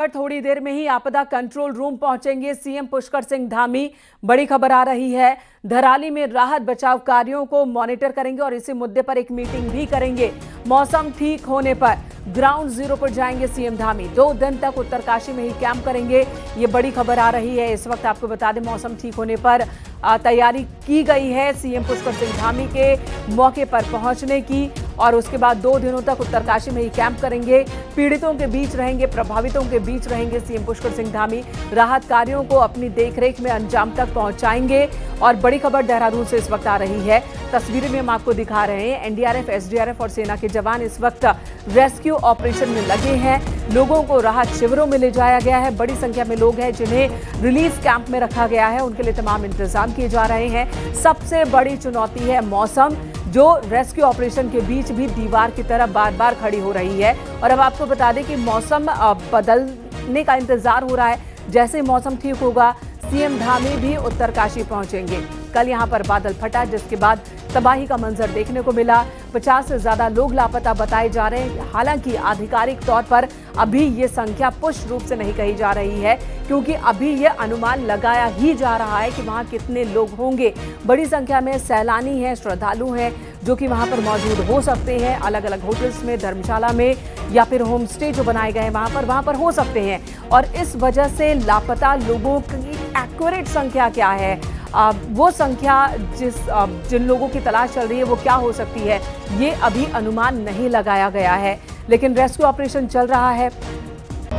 थोड़ी देर में ही आपदा कंट्रोल रूम पहुंचेंगे सीएम पुष्कर सिंह धामी। बड़ी खबर आ रही है, धराली में राहत बचाव कार्यों को मॉनिटर करेंगे और इसी मुद्दे पर एक मीटिंग भी करेंगे। मौसम ठीक होने पर ग्राउंड जीरो पर जाएंगे सीएम धामी। 2 दिन तक उत्तरकाशी में ही कैंप करेंगे। ये बड़ी खबर आ रही है। इस वक्त आपको बता दें, मौसम ठीक होने पर तैयारी की गई है सीएम पुष्कर सिंह धामी के मौके पर पहुंचने की, और उसके बाद 2 दिनों तक उत्तरकाशी में ही कैंप करेंगे। पीड़ितों के बीच रहेंगे, प्रभावितों के बीच रहेंगे सीएम पुष्कर सिंह धामी। राहत कार्यों को अपनी देखरेख में अंजाम तक पहुंचाएंगे। और बड़ी खबर देहरादून से इस वक्त आ रही है, तस्वीरें में हम आपको दिखा रहे हैं। एनडीआरएफ, एसडीआरएफ और सेना के जवान इस वक्त रेस्क्यू ऑपरेशन में लगे हैं। लोगों को राहत शिविरों में ले जाया गया है। बड़ी संख्या में लोग हैं जिन्हें रिलीफ कैंप में रखा गया है, उनके लिए तमाम इंतजाम किए जा रहे हैं। सबसे बड़ी चुनौती है मौसम, जो रेस्क्यू ऑपरेशन के बीच भी दीवार की तरह बार बार खड़ी हो रही है। और अब आपको बता दें कि मौसम बदलने का इंतजार हो रहा है। जैसे ही मौसम ठीक होगा, सीएम धामी भी उत्तरकाशी पहुंचेंगे। कल यहां पर बादल फटा, जिसके बाद तबाही का मंजर देखने को मिला। 50 से ज्यादा लोग लापता बताए जा रहे हैं। हालांकि आधिकारिक तौर पर अभी ये संख्या पुष्ट रूप से नहीं कही जा रही है, क्योंकि अभी ये अनुमान लगाया ही जा रहा है कि वहां कितने लोग होंगे। बड़ी संख्या में सैलानी हैं, श्रद्धालु हैं, जो कि वहां पर मौजूद हो सकते हैं। अलग अलग होटल्स में, धर्मशाला में या फिर होम स्टे जो बनाए गए हैं वहां पर हो सकते हैं। और इस वजह से लापता लोगों की एक्यूरेट संख्या क्या है, वो संख्या जिन लोगों की तलाश चल रही है वो क्या हो सकती है, ये अभी अनुमान नहीं लगाया गया है। लेकिन रेस्क्यू ऑपरेशन चल रहा है।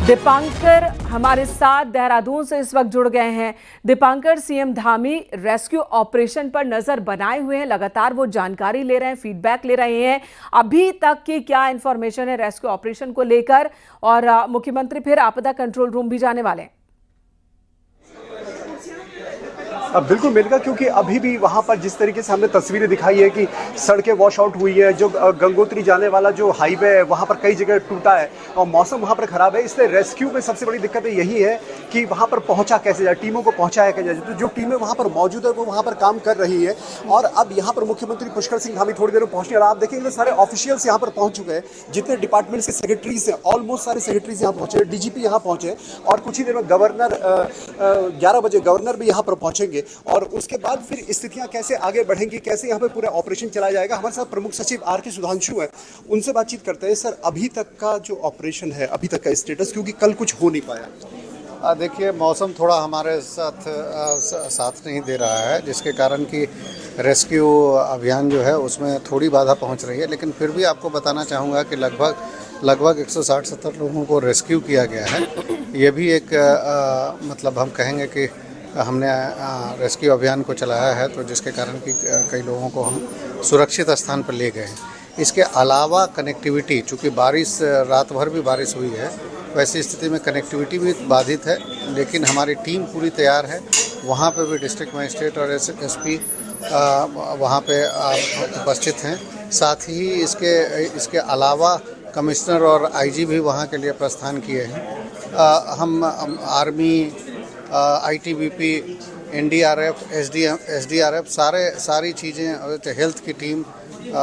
दीपांकर हमारे साथ देहरादून से इस वक्त जुड़ गए हैं। Dipankar, CM Dhami rescue operation पर नजर बनाए हुए हैं, लगातार वो जानकारी ले रहे हैं, फीडबैक ले रहे हैं। अभी तक की क्या इंफॉर्मेशन है रेस्क्यू ऑपरेशन को लेकर, और मुख्यमंत्री फिर आपदा कंट्रोल रूम भी जाने वाले हैं? बिल्कुल मिलेगा, क्योंकि अभी भी वहाँ पर जिस तरीके से हमने तस्वीरें दिखाई है कि सड़कें वॉश आउट हुई है, जो गंगोत्री जाने वाला जो हाईवे है वहाँ पर कई जगह टूटा है और मौसम वहाँ पर ख़राब है। इसलिए रेस्क्यू में सबसे बड़ी दिक्कत यही है कि वहाँ पर पहुँचा कैसे जाए, टीमों को पहुँचाया कैसे जाए। तो जो टीमें वहाँ पर मौजूद है वो वहाँ पर काम कर रही है। और अब यहाँ पर मुख्यमंत्री पुष्कर सिंह धामी थोड़ी देर में पहुँचने, और आप देखेंगे सारे ऑफिशियल्स यहाँ पर पहुँच चुके हैं। जितने डिपार्टमेंट्स के सेक्रेटरीज हैं, ऑलमोस्ट सारे सेक्रेटरीज यहाँ पहुँचे, डीजीपी यहाँ पहुँचे, और कुछ ही देर में गवर्नर 11 बजे गवर्नर भी यहाँ पर पहुँचेंगे। और उसके बाद फिर स्थितियां कैसे आगे बढ़ेंगी, कैसे यहाँ पे पूरा ऑपरेशन चलाया जाएगा। हमारे साथ प्रमुख सचिव आर.के. सुधांशु है, उनसे बातचीत करते हैं। सर, अभी तक का जो ऑपरेशन है, अभी तक का स्टेटस, क्योंकि कल कुछ हो नहीं पाया। देखिए, मौसम थोड़ा हमारे साथ नहीं दे रहा है, जिसके कारण कि रेस्क्यू अभियान जो है उसमें थोड़ी बाधा पहुंच रही है। लेकिन फिर भी आपको बताना चाहूँगा कि लगभग 160-170 लोगों को रेस्क्यू किया गया है। ये भी एक मतलब हम कहेंगे कि हमने रेस्क्यू अभियान को चलाया है, तो जिसके कारण कि कई लोगों को हम सुरक्षित स्थान पर ले गए हैं। इसके अलावा कनेक्टिविटी, चूँकि बारिश रात भर भी बारिश हुई है, वैसी स्थिति में कनेक्टिविटी भी बाधित है। लेकिन हमारी टीम पूरी तैयार है। वहाँ पे भी डिस्ट्रिक्ट मजिस्ट्रेट और एसपी वहाँ पे उपस्थित हैं। साथ ही इसके अलावा कमिश्नर और आईजी भी वहाँ के लिए प्रस्थान किए हैं। हम आर्मी, आईटीबीपी, एनडीआरएफ, एसडीआरएफ, सारी चीज़ें, हेल्थ की team,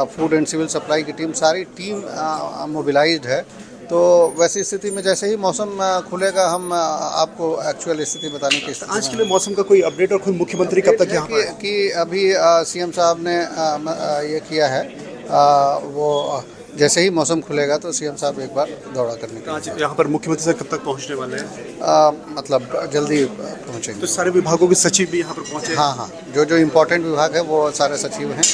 food and civil supply की टीम, सारी टीम मोबिलाइज्ड है। तो वैसी स्थिति में जैसे ही मौसम खुलेगा, हम आपको एक्चुअल स्थिति बताने की स्थिति। आज के लिए मौसम का कोई अपडेट, और खुद मुख्यमंत्री कब तक यहाँ पर? कि अभी सीएम साहब ने ये किया है, वो जैसे ही मौसम खुलेगा तो सीएम साहब एक बार दौरा करने के लिए यहाँ पर मुख्यमंत्री से कब तक पहुँचने वाले हैं? मतलब जल्दी पहुँचेंगे। तो सारे विभागों के सचिव भी यहाँ पर पहुँचे? हाँ, जो इम्पोर्टेंट विभाग है वो सारे सचिव हैं,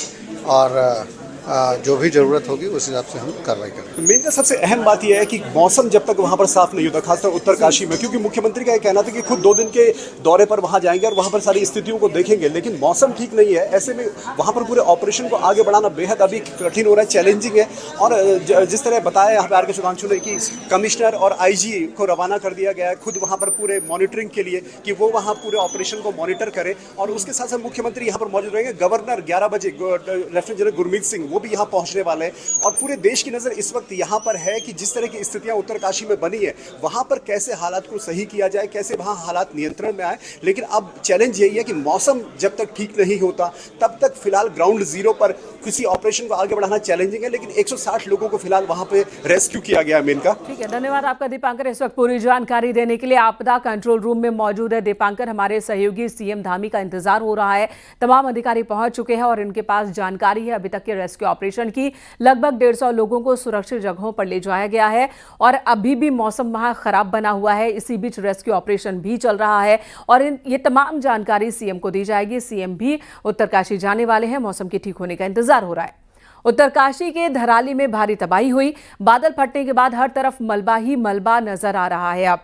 और जो भी ज़रूरत होगी उस हिसाब से हम कार्रवाई करेंगे। मेन सबसे अहम बात यह है कि मौसम जब तक वहाँ पर साफ नहीं होता, खासकर उत्तरकाशी में, क्योंकि मुख्यमंत्री का यह कहना था कि खुद 2 दिन के दौरे पर वहाँ जाएंगे और वहाँ पर सारी स्थितियों को देखेंगे, लेकिन मौसम ठीक नहीं है। ऐसे में वहाँ पर पूरे ऑपरेशन को आगे बढ़ाना बेहद अभी कठिन हो रहा है, चैलेंजिंग है। और जिस तरह बताया यहाँ पर आर.के. सुधांशु ने कि कमिश्नर और आईजी को रवाना कर दिया गया है खुद वहाँ पर पूरे मॉनिटरिंग के लिए, कि वो वहाँ पूरे ऑपरेशन को मॉनिटर करे। और उसके साथ साथ मुख्यमंत्री यहाँ पर मौजूद रहेंगे। गवर्नर 11 बजे, लेफ्टिनेंट जनरल गुरमीत सिंह, वो भी यहाँ पहुँचने वाले हैं। और पूरे देश की नज़र इस वक्त यहाँ पर है कि जिस तरह की स्थितियाँ उत्तरकाशी में बनी है, वहाँ पर कैसे हालात को सही किया जाए, कैसे वहाँ हालात नियंत्रण में आए। लेकिन अब चैलेंज यही है कि मौसम जब तक ठीक नहीं होता तब तक फिलहाल ग्राउंड जीरो पर किसी ऑपरेशन को आगे बढ़ाना चैलेंजिंग है। लेकिन 160 लोगों को फिलहाल वहाँ पे रेस्क्यू किया गया है। मेनका, ठीक है, धन्यवाद आपका दीपांकर, इस वक्त पूरी जानकारी देने के लिए। आपदा कंट्रोल रूम में मौजूद है दीपांकर, हमारे सहयोगी सीएम धामी का इंतजार हो रहा है। तमाम अधिकारी पहुंच चुके हैं और इनके पास जानकारी है अभी तक के रेस्क्यू ऑपरेशन की। लगभग 150 लोगों को सुरक्षित जगहों पर ले जाया गया है और अभी भी मौसम वहां खराब बना हुआ है। इसी बीच रेस्क्यू ऑपरेशन भी चल रहा है और ये तमाम जानकारी सीएम को दी जाएगी। सीएम भी उत्तरकाशी जाने वाले हैं, मौसम के ठीक होने का इंतजार हो रहा है। उत्तरकाशी के धराली में भारी तबाही हुई, बादल फटने के बाद हर तरफ मलबा ही मलबा नजर आ रहा है। अब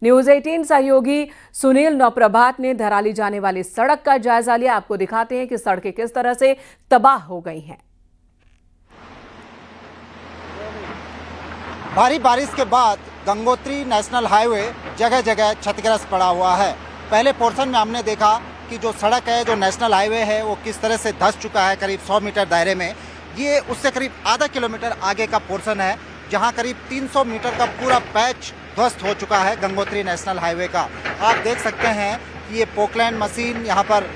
न्यूज 18 सहयोगी सुनील नौप्रभात ने धराली जाने वाली सड़क का जायजा लिया। आपको दिखाते हैं कि सड़कें किस तरह से तबाह हो गई हैं। भारी बारिश के बाद गंगोत्री नेशनल हाईवे जगह जगह क्षतिग्रस्त पड़ा हुआ है। पहले पोर्शन में हमने देखा कि जो सड़क है, जो नेशनल हाईवे है, वो किस तरह से धंस चुका है करीब 100 मीटर दायरे में। ये उससे करीब आधा किलोमीटर आगे का पोर्शन है जहां करीब 300 मीटर का पूरा पैच ध्वस्त हो चुका है गंगोत्री नेशनल हाईवे का। आप देख सकते हैं कि ये पोकलैंड मशीन यहाँ पर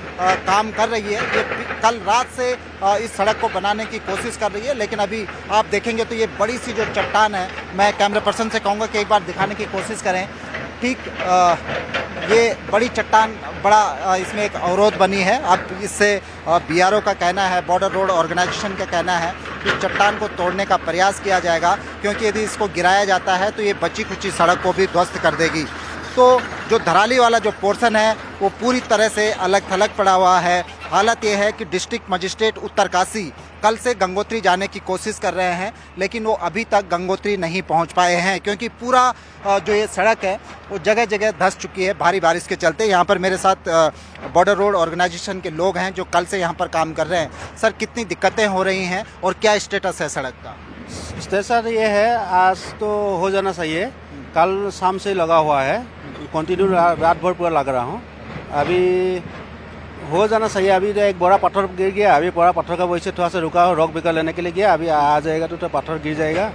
काम कर रही है। ये कल रात से इस सड़क को बनाने की कोशिश कर रही है, लेकिन अभी आप देखेंगे तो ये बड़ी सी जो चट्टान है, मैं कैमरा पर्सन से कहूँगा कि एक बार दिखाने की कोशिश करें। ठीक ये बड़ी चट्टान, बड़ा इसमें एक अवरोध बनी है। अब इससे बीआरओ का कहना है, बॉर्डर रोड ऑर्गेनाइजेशन का कहना है कि चट्टान को तोड़ने का प्रयास किया जाएगा, क्योंकि यदि इसको गिराया जाता है तो ये बची खुची सड़क को भी ध्वस्त कर देगी। तो जो धराली वाला जो पोर्शन है वो पूरी तरह से अलग थलग पड़ा हुआ है। हालत ये है कि डिस्ट्रिक्ट मजिस्ट्रेट उत्तरकाशी कल से गंगोत्री जाने की कोशिश कर रहे हैं, लेकिन वो अभी तक गंगोत्री नहीं पहुंच पाए हैं, क्योंकि पूरा जो ये सड़क है वो जगह जगह धंस चुकी है भारी बारिश के चलते। यहाँ पर मेरे साथ बॉर्डर रोड ऑर्गेनाइजेशन के लोग हैं जो कल से यहाँ पर काम कर रहे हैं। सर, कितनी दिक्कतें हो रही हैं और क्या स्टेटस है सड़क का? स्टेशन ये है, आज तो हो जाना चाहिए, कल शाम से लगा हुआ है, कंटिन्यू रात भर पूरा लग रहा हूँ। अभी हो जाना चाहिए। अभी एक बड़ा पत्थर गिर गया, अभी बड़ा पत्थर का वजह से थोड़ा सा रुका हो, रॉक बिकर लेने के लिए गया। अभी आ जाएगा तो पत्थर गिर जाएगा,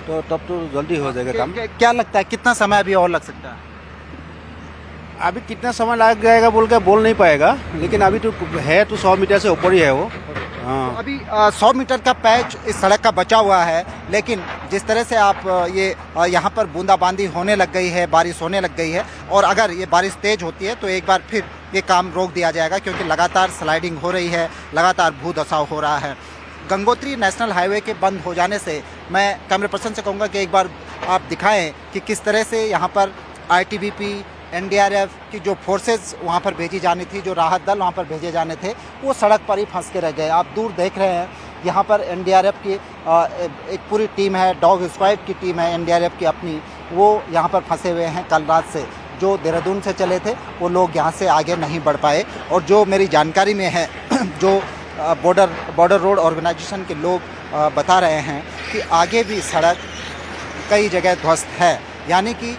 तो तब तो जल्दी हो जाएगा काम। क्या लगता है कितना समय अभी और लग सकता है? अभी कितना समय लग जाएगा बोल नहीं पाएगा, लेकिन अभी तो है तो 100 मीटर से ऊपर ही है वो। हाँ, तो अभी 100 मीटर का पैच इस सड़क का बचा हुआ है, लेकिन जिस तरह से आप ये यहाँ पर बूंदाबांदी होने लग गई है, बारिश होने लग गई है, और अगर ये बारिश तेज होती है तो एक बार फिर ये काम रोक दिया जाएगा, क्योंकि लगातार स्लाइडिंग हो रही है, लगातार भूधसाव हो रहा है। गंगोत्री नेशनल हाईवे के बंद हो जाने से मैं कैमरा पर्सन से कहूँगा कि एक बार आप दिखाएं कि किस तरह से यहाँ पर ITBP, NDRF की जो फोर्सेस वहाँ पर भेजी जानी थी, जो राहत दल वहाँ पर भेजे जाने थे, वो सड़क पर ही फंस के रह गए। आप दूर देख रहे हैं, यहाँ पर NDRF की एक पूरी टीम है, डॉग स्क्वाड की टीम है NDRF की अपनी, वो यहाँ पर फंसे हुए हैं कल रात से। जो देहरादून से चले थे वो लोग यहाँ से आगे नहीं बढ़ पाए, और जो मेरी जानकारी में है जो बॉर्डर रोड ऑर्गेनाइजेशन के लोग बता रहे हैं कि आगे भी सड़क कई जगह ध्वस्त है। यानी कि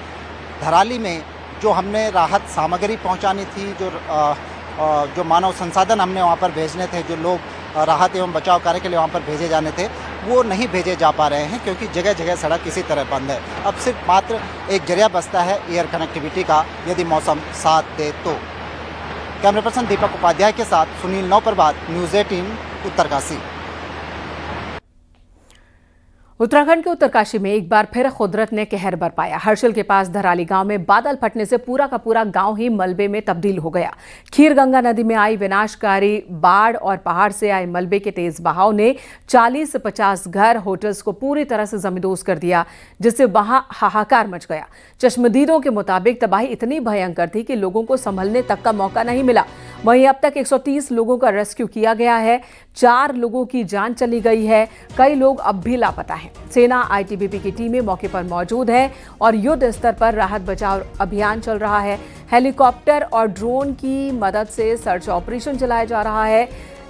धराली में जो हमने राहत सामग्री पहुंचानी थी, जो मानव संसाधन हमने वहां पर भेजने थे, जो लोग राहत एवं बचाव कार्य के लिए वहां पर भेजे जाने थे, वो नहीं भेजे जा पा रहे हैं, क्योंकि जगह जगह सड़क इसी तरह बंद है। अब सिर्फ मात्र एक जरिया बचता है एयर कनेक्टिविटी का, यदि मौसम साथ दे तो। कैमरा पर्सन दीपक उपाध्याय के साथ सुनील नौप्रभात, न्यूज़ 18 उत्तरकाशी। उत्तराखंड के उत्तरकाशी में एक बार फिर कुदरत ने कहर बरपाया। हर्षिल के पास धराली गांव में बादल फटने से पूरा का पूरा गांव ही मलबे में तब्दील हो गया। खीर गंगा नदी में आई विनाशकारी बाढ़ और पहाड़ से आए मलबे के तेज बहाव ने 40 से 50 घर, होटल्स को पूरी तरह से जमींदोज कर दिया, जिससे वहां हाहाकार मच गया। चश्मदीदों के मुताबिक तबाही इतनी भयंकर थी कि लोगों को संभलने तक का मौका नहीं मिला। वहीं अब तक 130 लोगों का रेस्क्यू किया गया है, 4 लोगों की जान चली गई है, कई लोग अब भी लापता हैं। सेना, ITBP की टीमें मौके पर मौजूद है और युद्ध स्तर पर राहत बचाव अभियान चल रहा है। हेलीकॉप्टर और ड्रोन की मदद से सर्च ऑपरेशन चलाया जा रहा है।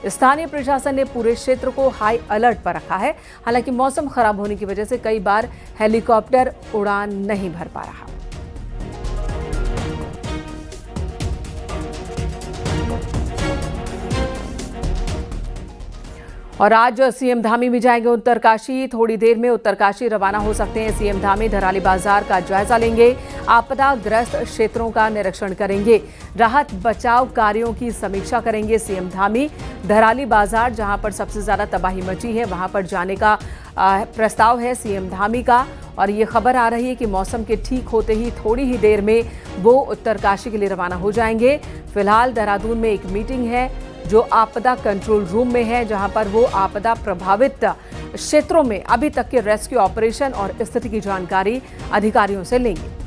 स्थानीय प्रशासन ने पूरे क्षेत्र को हाई अलर्ट पर रखा है। हालांकि मौसम खराब होने की वजह से कई बार हेलीकॉप्टर उड़ान नहीं भर पा रहा। और आज सीएम धामी भी जाएंगे उत्तरकाशी। थोड़ी देर में उत्तरकाशी रवाना हो सकते हैं सीएम धामी। धराली बाजार का जायजा लेंगे, आपदाग्रस्त क्षेत्रों का निरीक्षण करेंगे, राहत बचाव कार्यों की समीक्षा करेंगे सीएम धामी। धराली बाजार जहां पर सबसे ज्यादा तबाही मची है वहां पर जाने का प्रस्ताव है सीएम धामी का। और ये खबर आ रही है कि मौसम के ठीक होते ही थोड़ी ही देर में वो उत्तरकाशी के लिए रवाना हो जाएंगे। फिलहाल देहरादून में एक मीटिंग है जो आपदा कंट्रोल रूम में है, जहां पर वो आपदा प्रभावित क्षेत्रों में अभी तक के रेस्क्यू ऑपरेशन और स्थिति की जानकारी अधिकारियों से लेंगे।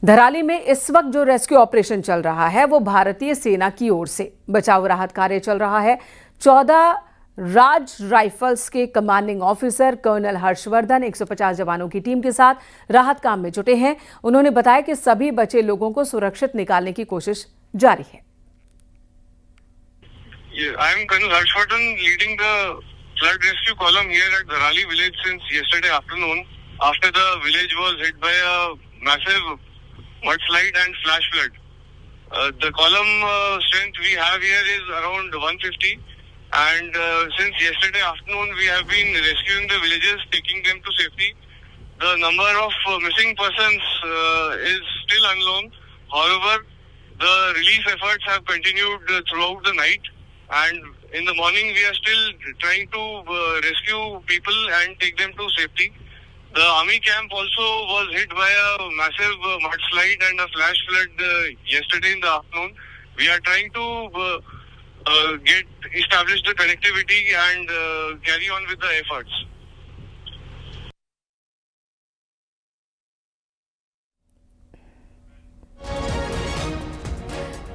धराली में इस वक्त जो रेस्क्यू ऑपरेशन चल रहा है वो भारतीय सेना की ओर से बचाव राहत कार्य चल रहा है। 14 राज राइफल्स के कमांडिंग ऑफिसर कर्नल हर्षवर्धन 150 जवानों की टीम के साथ राहत काम में जुटे हैं। उन्होंने बताया कि सभी बचे लोगों को सुरक्षित निकालने की कोशिश जारी है। I am Colonel Harshvardhan, leading the flood rescue column here at Dharali village since yesterday afternoon, after the village was hit by a massive mudslide and flash flood. The column strength we have here is around 150, and since yesterday afternoon we have been rescuing the villages, taking them to safety. The number of missing persons is still unknown. However, the relief efforts have continued throughout the night, and in the morning we are still trying to rescue people and take them to safety. The army camp also was hit by a massive mudslide and a flash flood yesterday in the afternoon. We are trying to establish the connectivity and carry on with the efforts.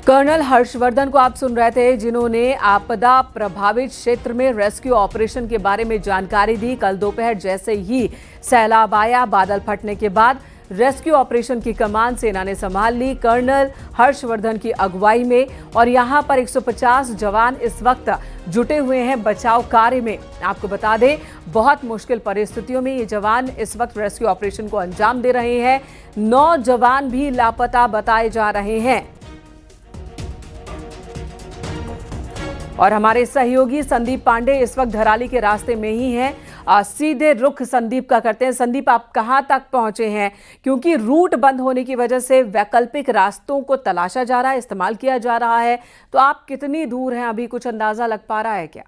Colonel Harshvardhan को आप सुन रहे थे, जिन्होंने आपदा प्रभावित क्षेत्र में rescue operation के बारे में जानकारी दी। कल दोपहर जैसे ही सैलाब आया, बादल फटने के बाद रेस्क्यू ऑपरेशन की कमान सेना ने संभाल ली कर्नल हर्षवर्धन की अगुवाई में। और यहां पर 150 जवान इस वक्त जुटे हुए हैं बचाव कार्य में। आपको बता दें, बहुत मुश्किल परिस्थितियों में ये जवान इस वक्त रेस्क्यू ऑपरेशन को अंजाम दे रहे हैं। 9 जवान भी लापता बताए जा रहे हैं। और हमारे सहयोगी संदीप पांडे इस वक्त धराली के रास्ते में ही हैं। सीधे रुख संदीप का करते हैं। संदीप, आप कहां तक पहुंचे हैं? क्योंकि रूट बंद होने की वजह से वैकल्पिक रास्तों को तलाशा जा रहा है, इस्तेमाल किया जा रहा है, तो आप कितनी दूर हैं अभी, कुछ अंदाजा लग पा रहा है क्या?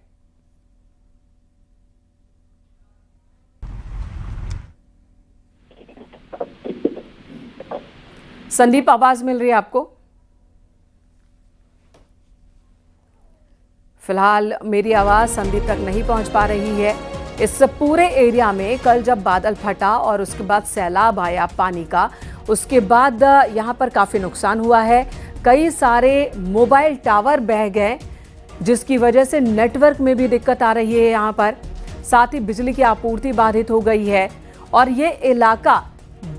संदीप, आवाज मिल रही है आपको? फिलहाल मेरी आवाज़ संदीप तक नहीं पहुंच पा रही है। इस पूरे एरिया में कल जब बादल फटा और उसके बाद सैलाब आया पानी का, उसके बाद यहां पर काफ़ी नुकसान हुआ है। कई सारे मोबाइल टावर बह गए, जिसकी वजह से नेटवर्क में भी दिक्कत आ रही है यहां पर। साथ ही बिजली की आपूर्ति बाधित हो गई है। और ये इलाका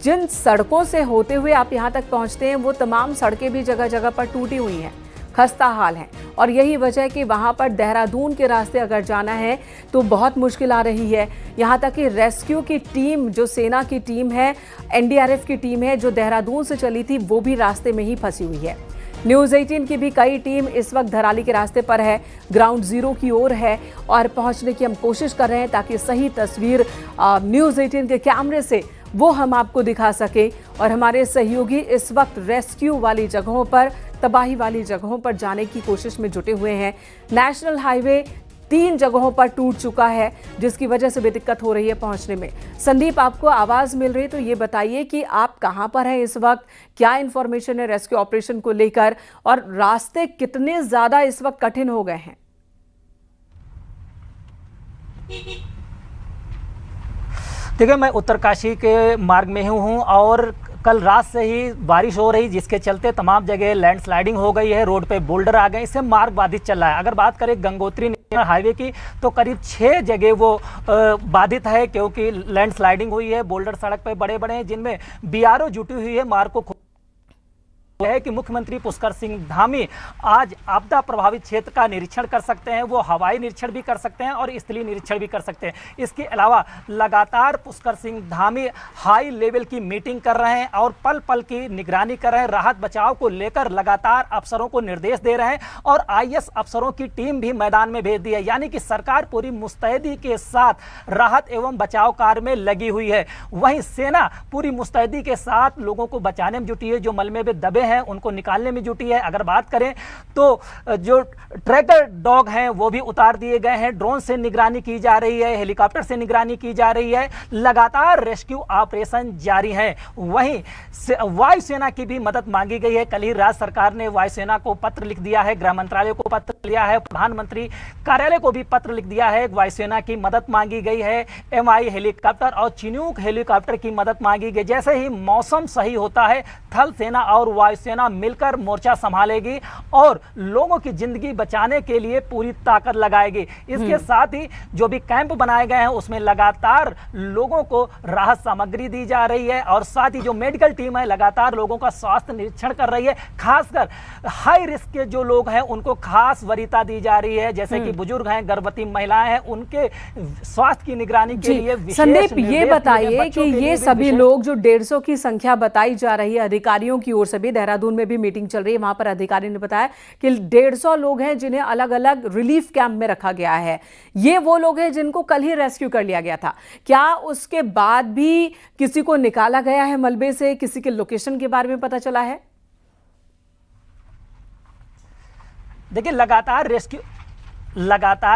जिन सड़कों से होते हुए आप यहां तक पहुंचते हैं, वो तमाम सड़कें भी जगह जगह पर टूटी हुई हैं, खस्ता हाल है। और यही वजह है कि वहां पर देहरादून के रास्ते अगर जाना है तो बहुत मुश्किल आ रही है। यहां तक कि रेस्क्यू की टीम, जो सेना की टीम है, एनडीआरएफ की टीम है, जो देहरादून से चली थी, वो भी रास्ते में ही फंसी हुई है। न्यूज़ 18 की भी कई टीम इस वक्त धराली के रास्ते पर है, ग्राउंड जीरो की ओर है, और पहुंचने की हम कोशिश कर रहे हैं ताकि सही तस्वीर न्यूज़ 18 के कैमरे से वो हम आपको दिखा सके। और हमारे सहयोगी इस वक्त रेस्क्यू वाली जगहों पर, तबाही वाली जगहों पर जाने की कोशिश में जुटे हुए हैं। नेशनल हाईवे 3 जगहों पर टूट चुका है, जिसकी वजह से भी दिक्कत हो रही है पहुंचने में। संदीप, आपको आवाज़ मिल रही, तो ये बताइए कि आप कहां पर हैं इस वक्त, क्या इन्फॉर्मेशन है रेस्क्यू ऑपरेशन को लेकर, और रास्ते कितने ज़्यादा इस वक्त कठिन हो गए हैं? देखिए, मैं उत्तरकाशी के मार्ग में हूँ और कल रात से ही बारिश हो रही, जिसके चलते तमाम जगह लैंडस्लाइडिंग हो गई है, रोड पे बोल्डर आ गए, इससे मार्ग बाधित चल रहा है। अगर बात करें गंगोत्री नेशनल हाईवे की, तो करीब 6 जगह वो बाधित है, क्योंकि लैंडस्लाइडिंग हुई है। बोल्डर सड़क पे बड़े बड़े हैं, जिनमें बीआरओ जुटी हुई है मार्ग को है कि मुख्यमंत्री पुष्कर सिंह धामी आज आपदा प्रभावित क्षेत्र का निरीक्षण कर सकते हैं। वो हवाई निरीक्षण भी कर सकते हैं और स्थलीय निरीक्षण भी कर सकते हैं। इसके अलावा लगातार पुष्कर सिंह धामी हाई लेवल की मीटिंग कर रहे हैं और पल पल की निगरानी कर रहे हैं। राहत बचाव को लेकर लगातार अफसरों को निर्देश दे रहे हैं और आईएएस अफसरों की टीम भी मैदान में भेज दी है। यानी कि सरकार पूरी मुस्तैदी के साथ राहत एवं बचाव कार्य में लगी हुई है। वहीं सेना पूरी मुस्तैदी के साथ लोगों को बचाने में जुटी है। जो मलबे में दबे हैं उनको निकालने में जुटी है। अगर बात करें तो जो ट्रैकर डॉग हैं वो भी उतार दिए गए हैं। ड्रोन से निगरानी की जा रही है, हेलीकॉप्टर से निगरानी की जा रही है। लगातार रेस्क्यू ऑपरेशन जारी है। वहीं वायुसेना की भी मदद मांगी गई है। कल ही राज्य सरकार ने वायुसेना को पत्र लिख दिया है, गृह मंत्रालय को पत्र लिया है, प्रधानमंत्री कार्यालय को भी पत्र लिख दिया है। वायुसेना की मदद मांगी गई है। MI हेलीकॉप्टर और चिनूक हेलीकॉप्टर की मदद मांगी गई। जैसे ही मौसम सही होता है थल सेना और वायुसेना मिलकर मोर्चा संभालेगी और लोगों की जिंदगी बचाने के लिए पूरी ताकत लगाएगी। इसके साथ ही जो भी कैंप बनाए गए हैं उसमें लगातार लोगों को राहत सामग्री दी जा रही है और साथ ही जो मेडिकल टीम है लगातार लोगों का स्वास्थ्य निरीक्षण कर रही है। खासकर हाई रिस्क के जो लोग हैं उनको खास वरीयता दी जा रही है, जैसे कि बुजुर्ग हैं, गर्भवती महिलाएं हैं, उनके स्वास्थ्य की निगरानी के लिए विशेष संदीप ये बताइए कि ये सभी लोग जो 150 की संख्या बताई जा रही है अधिकारियों की ओर से भी, देहरादून में भी मीटिंग चल रही है, वहां पर अधिकारी ने बताया कि 150 लोग हैं जिन्हें अलग अलग रिलीफ कैंप में रखा गया है। ये वो लोग हैं जिनको कल ही रेस्क्यू कर लिया गया था। क्या उसके बाद भी किसी को निकाला गया है मलबे से? किसी के लोकेशन के बारे में पता चला है? देखिए लगातार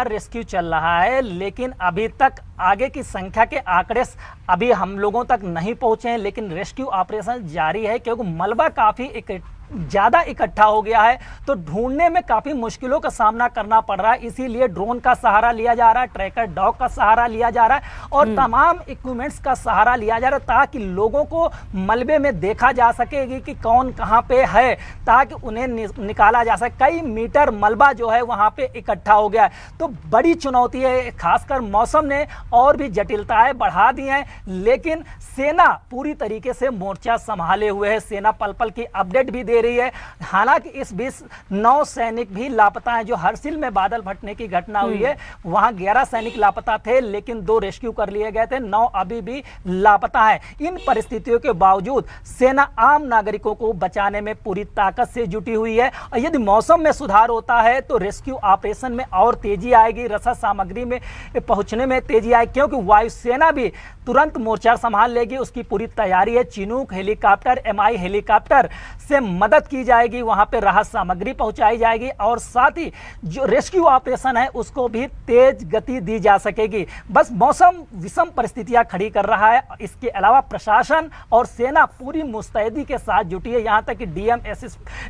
रेस्क्यू चल रहा है, लेकिन अभी तक आगे की संख्या के आंकड़े अभी हम लोगों तक नहीं पहुंचे हैं। लेकिन रेस्क्यू ऑपरेशन जारी है क्योंकि मलबा काफ़ी ज़्यादा इकट्ठा हो गया है तो ढूंढने में काफ़ी मुश्किलों का सामना करना पड़ रहा है। इसीलिए ड्रोन का सहारा लिया जा रहा है, ट्रैकर डॉग का सहारा लिया जा रहा है और तमाम इक्विपमेंट्स का सहारा लिया जा रहा है ताकि लोगों को मलबे में देखा जा सकेगी कि कौन कहां पे है, ताकि उन्हें निकाला जा सके। कई मीटर मलबा जो है वहां पे इकट्ठा हो गया है तो बड़ी चुनौती है। खासकर मौसम ने और भी जटिलताएं बढ़ा दी हैं, लेकिन सेना पूरी तरीके से मोर्चा संभाले हुए है। सेना पल पल की अपडेट भी दे रही है। हालांकि इस बीच 9 सैनिक भी लापता हैं। जो हरसिल में बादल फटने की घटना हुई है वहां 11 सैनिक लापता थे, लेकिन 2 रेस्क्यू कर लिए गए थे, 9 अभी भी लापता है। इन परिस्थितियों के बावजूद सेना आम नागरिकों को बचाने में पूरी ताकत से जुटी हुई है और यदि मौसम में सुधार होता है तो रेस्क्यू ऑपरेशन में और तेजी आएगी, रसद सामग्री में पहुंचने में तेजी आएगी, क्योंकि वायुसेना भी तुरंत मोर्चा संभाल लेगी। उसकी पूरी तैयारी है। चिनूक हेलीकॉप्टर, MI हेलीकॉप्टर से मदद की जाएगी, वहां पे राहत सामग्री पहुंचाई जाएगी और साथ ही जो रेस्क्यू ऑपरेशन है उसको भी तेज गति दी जा सकेगी। बस मौसम विषम परिस्थितियां खड़ी कर रहा है। इसके अलावा प्रशासन और सेना पूरी मुस्तैदी के साथ जुटी है। यहां तक कि DM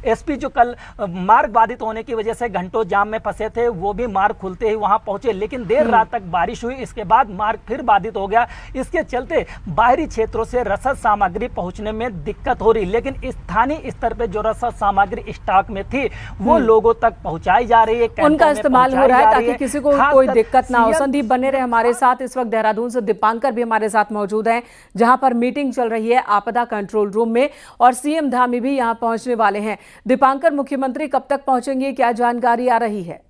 SP जो कल मार्ग बाधित होने की वजह से घंटों जाम में फंसे थे वो भी मार्ग खुलते ही वहां पहुंचे, लेकिन देर रात तक बारिश हुई। इसके बाद मार्ग फिर बाधित हो गया। इसके चलते बाहरी क्षेत्रों से रसद सामग्री पहुंचने में दिक्कत हो रही, लेकिन स्थानीय स्तर पे जो रसद सामग्री स्टॉक में थी वो लोगों तक पहुंचाई जा रही है, उनका इस्तेमाल हो रहा है ताकि किसी को कोई दिक्कत ना हो। संदीप बने रहे हमारे साथ। इस वक्त देहरादून से दीपांकर भी हमारे साथ मौजूद हैं, जहां पर मीटिंग चल रही है आपदा कंट्रोल रूम में और CM धामी भी यहां पहुंचने वाले हैं। दीपांकर, मुख्यमंत्री कब तक पहुंचेंगे, क्या जानकारी आ रही है?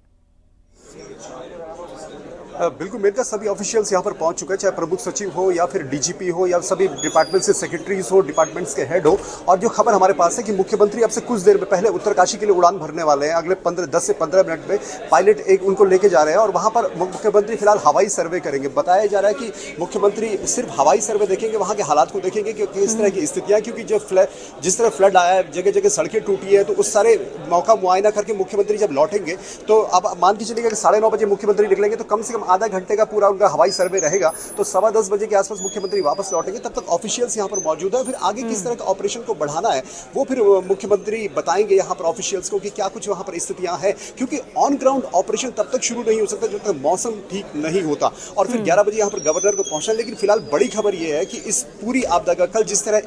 बिल्कुल मेनका सभी ऑफिशियल्स यहाँ पर पहुंच चुके हैं, चाहे प्रमुख सचिव हो या फिर DGP हो या सभी डिपार्टमेंट से सेक्रेटरीज हो, डिपार्टमेंट्स के हेड हो। और जो खबर हमारे पास है कि मुख्यमंत्री अब से कुछ देर में पहले उत्तरकाशी के लिए उड़ान भरने वाले हैं। अगले 10 से 15 मिनट में पायलट एक उनको लेके जा रहे हैं और वहाँ पर मुख्यमंत्री फिलहाल हवाई सर्वे करेंगे। बताया जा रहा है कि मुख्यमंत्री सिर्फ हवाई सर्वे देखेंगे, वहाँ के हालात को देखेंगे कि किस तरह की स्थितियाँ, क्योंकि जिस तरह फ्लड आया है, जगह जगह सड़कें टूटी है, तो उस सारे मौका मुआयना करके मुख्यमंत्री जब लौटेंगे तो अब मान के चलिएगा कि 9:30 बजे मुख्यमंत्री निकलेंगे तो कम से कम आधा घंटे का पूरा उनका हवाई सर्वे रहेगा। तो 10:15 बजे के आसपास मुख्यमंत्री वापस लौटेंगे। तब तक ऑफिशियल्स यहाँ पर मौजूद है। फिर आगे किस तरह का ऑपरेशन को बढ़ाना है वो फिर मुख्यमंत्री बताएंगे यहाँ पर ऑफिशियल्स को कि क्या कुछ वहाँ पर स्थितियाँ हैं, क्योंकि ऑन ग्राउंड ऑपरेशन तब तक शुरू नहीं हो सकता जब तक मौसम ठीक नहीं होता। और फिर 11 बजे यहाँ पर गवर्नर को पहुँचना। लेकिन फिलहाल बड़ी खबर ये है कि इस पूरी आपदा का कल जिस तरह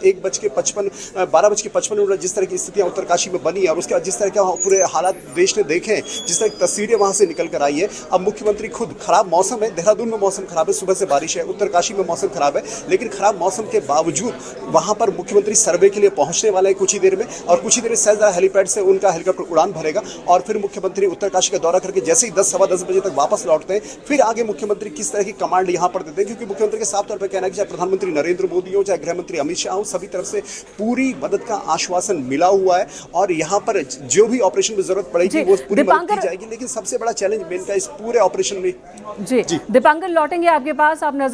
12:55 जिस तरह की स्थितियाँ उत्तरकाशी में बनी और उसके बाद जिस तरह के पूरे हालात देश ने देखे, जिस तरह की तस्वीरें वहाँ से निकल कर आई है, अब मुख्यमंत्री खुद खराब मौसम है, देहरादून में मौसम खराब है, सुबह से बारिश है, उत्तरकाशी में मौसम खराब है, लेकिन खराब मौसम के बावजूद वहां पर मुख्यमंत्री सर्वे के लिए पहुंचने वाले हैं कुछ ही देर में, और कुछ ही देर में सहजरा हेलीपैड से उनका हेलीकॉप्टर उड़ान भरेगा और फिर मुख्यमंत्री उत्तरकाशी का दौरा करके जैसे ही 10 सवा 10 बजे तक वापस लौटते हैं, फिर आगे मुख्यमंत्री किस तरह की कमांड यहां पर देते हैं, क्योंकि मुख्यमंत्री के साफ तौर पर कहना है कि चाहे प्रधानमंत्री नरेंद्र मोदी हो, चाहे गृह मंत्री अमित शाह हो, सभी तरफ से पूरी मदद का आश्वासन मिला हुआ है और यहां पर जो भी ऑपरेशन में जरूरत पड़ेगी वो पूरी मदद की जाएगी। लेकिन सबसे बड़ा चैलेंज मेन का इस पूरे ऑपरेशन में जी दीपांकर लौटेंगे आपके पास, आप नजर